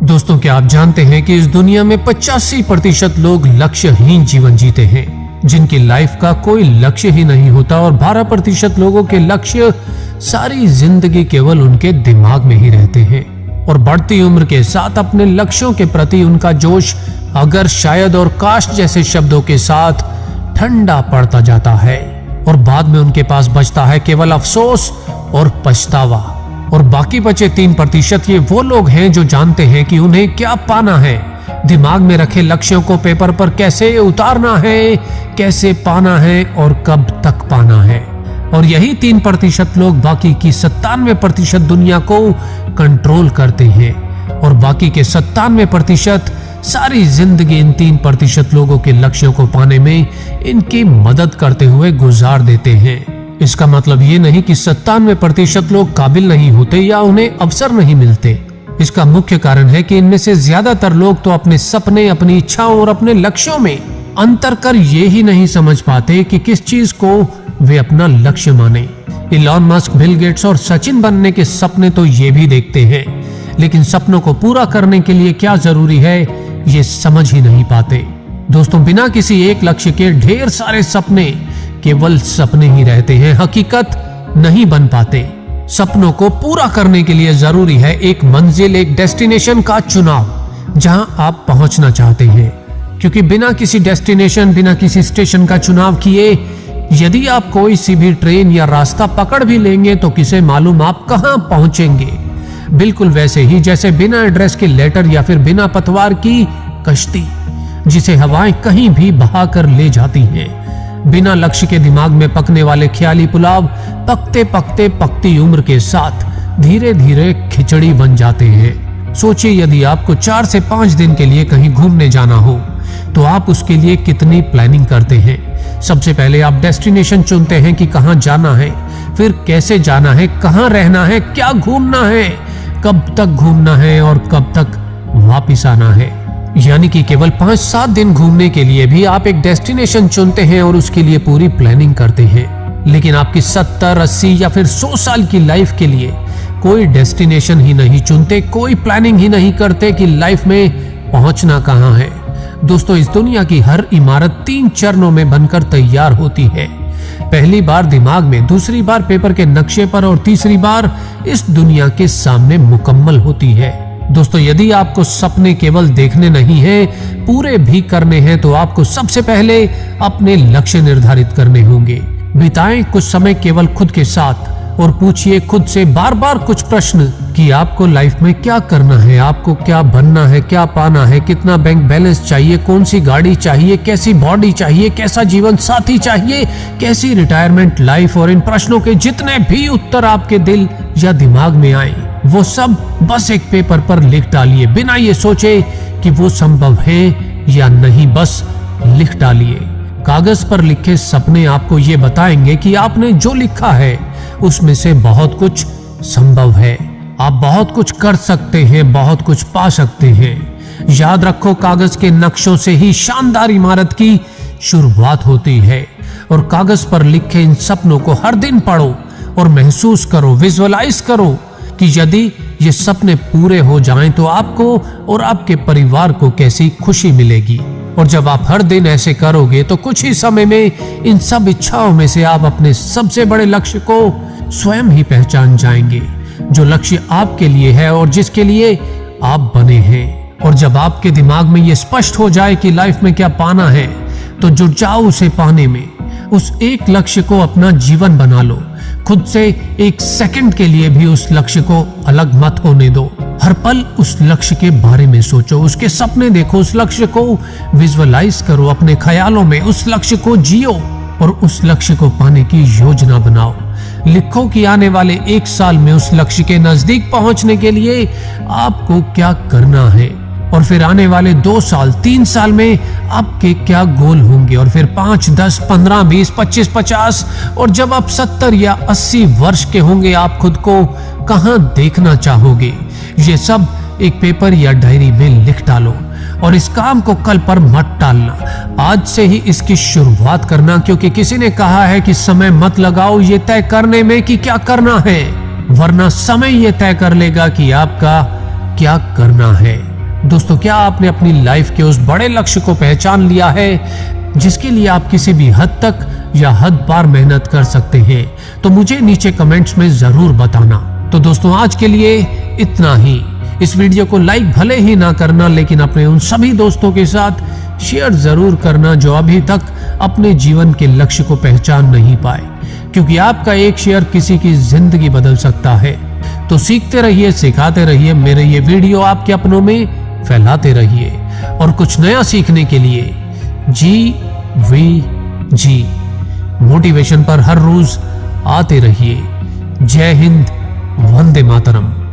दोस्तों, क्या आप जानते हैं कि इस दुनिया में 85% लोग लक्ष्यहीन जीवन जीते हैं, जिनकी लाइफ का कोई लक्ष्य ही नहीं होता, और 12% लोगों के लक्ष्य सारी जिंदगी केवल उनके दिमाग में ही रहते हैं। और बढ़ती उम्र के साथ अपने लक्ष्यों के प्रति उनका जोश अगर शायद और काश जैसे शब्दों के साथ ठंडा पड़ता जाता है, और बाद में उनके पास बचता है केवल अफसोस और पछतावा। और बाकी बचे 3% ये वो लोग हैं जो जानते हैं कि उन्हें क्या पाना है, दिमाग में रखे लक्ष्यों को पेपर पर कैसे उतारना है, कैसे पाना है और कब तक पाना है। और यही 3% लोग बाकी की 97% दुनिया को कंट्रोल करते हैं, और बाकी के 97% सारी जिंदगी इन 3% लोगों के लक्ष्यों को पाने में इनकी मदद करते हुए गुजार देते हैं। इसका मतलब ये नहीं कि 97% लोग काबिल नहीं होते या उन्हें अवसर नहीं मिलते। इसका मुख्य कारण है कि इनमें से ज्यादातर लोग तो अपने सपने, अपनी इच्छाओं और अपने लक्ष्यों में अंतर कर ये ही नहीं समझ पाते कि किस चीज को वे अपना लक्ष्य माने। इलॉन मस्क, बिल गेट्स और सचिन बनने के सपने तो ये भी देखते हैं, लेकिन सपनों को पूरा करने के लिए क्या जरूरी है ये समझ ही नहीं पाते। दोस्तों, बिना किसी एक लक्ष्य के ढेर सारे सपने केवल सपने ही रहते हैं, हकीकत नहीं बन पाते। सपनों को पूरा करने के लिए जरूरी है एक मंजिल, एक डेस्टिनेशन का चुनाव जहां आप पहुंचना चाहते हैं। क्योंकि बिना किसी डेस्टिनेशन, बिना किसी स्टेशन का चुनाव किए यदि आप कोई सी भी ट्रेन या रास्ता पकड़ भी लेंगे तो किसे मालूम आप कहां पहुंचेंगे। बिल्कुल वैसे ही जैसे बिना एड्रेस के लेटर या फिर बिना पतवार की कश्ती, जिसे हवाएं कहीं भी बहा कर ले जाती हैं। बिना लक्ष्य के दिमाग में पकने वाले ख्याली पुलाव पकते पकते पकती उम्र के साथ धीरे धीरे खिचड़ी बन जाते हैं। सोचिए, यदि आपको 4 से 5 दिन के लिए कहीं घूमने जाना हो तो आप उसके लिए कितनी प्लानिंग करते हैं। सबसे पहले आप डेस्टिनेशन चुनते हैं कि कहां जाना है, फिर कैसे जाना है, कहां रहना है, क्या घूमना है, कब तक घूमना है और कब तक वापिस आना है। यानी कि केवल 5-7 दिन घूमने के लिए भी आप एक डेस्टिनेशन चुनते हैं और उसके लिए पूरी प्लानिंग करते हैं। लेकिन आपकी 70, 80 या फिर 100 साल की लाइफ के लिए कोई डेस्टिनेशन ही नहीं चुनते, कोई प्लानिंग ही नहीं करते कि लाइफ में पहुंचना कहां है। दोस्तों, इस दुनिया की हर इमारत 3 चरणों में बनकर तैयार होती है। पहली बार दिमाग में, दूसरी बार पेपर के नक्शे पर और तीसरी बार इस दुनिया के सामने मुकम्मल होती है। दोस्तों, यदि आपको सपने केवल देखने नहीं हैं, पूरे भी करने हैं, तो आपको सबसे पहले अपने लक्ष्य निर्धारित करने होंगे। बिताएं कुछ समय केवल खुद के साथ और पूछिए खुद से बार बार कुछ प्रश्न कि आपको लाइफ में क्या करना है, आपको क्या बनना है, क्या पाना है, कितना बैंक बैलेंस चाहिए, कौन सी गाड़ी चाहिए, कैसी बॉडी चाहिए, कैसा जीवन साथी चाहिए, कैसी रिटायरमेंट लाइफ। और इन प्रश्नों के जितने भी उत्तर आपके दिल या दिमाग में आए वो सब बस एक पेपर पर लिख डालिए, बिना ये सोचे कि वो संभव है या नहीं, बस लिख डालिए। कागज पर लिखे सपने आपको ये बताएंगे कि आपने जो लिखा है उसमें से बहुत कुछ संभव है। आप बहुत कुछ कर सकते हैं, बहुत कुछ पा सकते हैं। याद रखो, कागज के नक्शों से ही शानदार इमारत की शुरुआत होती है। और कागज पर लिखे इन सपनों को हर दिन पढ़ो और महसूस करो, विजुअलाइज करो कि यदि ये सपने पूरे हो जाएं तो आपको और आपके परिवार को कैसी खुशी मिलेगी। और जब आप हर दिन ऐसे करोगे तो कुछ ही समय में इन सब इच्छाओं में से आप अपने सबसे बड़े लक्ष्य को स्वयं ही पहचान जाएंगे, जो लक्ष्य आपके लिए है और जिसके लिए आप बने हैं। और जब आपके दिमाग में ये स्पष्ट हो जाए कि लाइफ में क्या पाना है, तो जुट जाओ उसे पाने में। उस एक लक्ष्य को अपना जीवन बना लो। खुद से एक सेकंड के लिए भी उस लक्ष्य को अलग मत होने दो। हर पल उस लक्ष्य के बारे में सोचो, उसके सपने देखो, उस लक्ष्य को विजुअलाइज करो, अपने ख्यालों में उस लक्ष्य को जियो और उस लक्ष्य को पाने की योजना बनाओ। लिखो कि आने वाले 1 साल में उस लक्ष्य के नजदीक पहुंचने के लिए आपको क्या करना है, और फिर आने वाले 2 साल, 3 साल में आपके क्या गोल होंगे, और फिर 5, 10, 15, 20, 25, 50, और जब आप 70 या 80 वर्ष के होंगे आप खुद को कहां देखना चाहोगे। ये सब एक पेपर या डायरी में लिख डालो और इस काम को कल पर मत टालना। आज से ही इसकी शुरुआत करना, क्योंकि किसी ने कहा है कि समय मत लगाओ ये तय करने में कि क्या करना है, वरना समय ये तय कर लेगा कि आपका क्या करना है। दोस्तों, क्या आपने अपनी लाइफ के उस बड़े लक्ष्य को पहचान लिया है जिसके लिए आप किसी भी हद तक या हद पार मेहनत कर सकते हैं? तो मुझे नीचे कमेंट्स में जरूर बताना। तो दोस्तों, आज के लिए इतना ही। इस वीडियो को लाइक भले ही ना करना, लेकिन अपने उन सभी दोस्तों के साथ शेयर जरूर करना जो अभी तक अपने जीवन के लक्ष्य को पहचान नहीं पाए, क्योंकि आपका एक शेयर किसी की जिंदगी बदल सकता है। तो सीखते रहिए, सिखाते रहिए, मेरे ये वीडियो आपके अपनों में फैलाते रहिए और कुछ नया सीखने के लिए GVG मोटिवेशन पर हर रोज आते रहिए। जय हिंद, वंदे मातरम।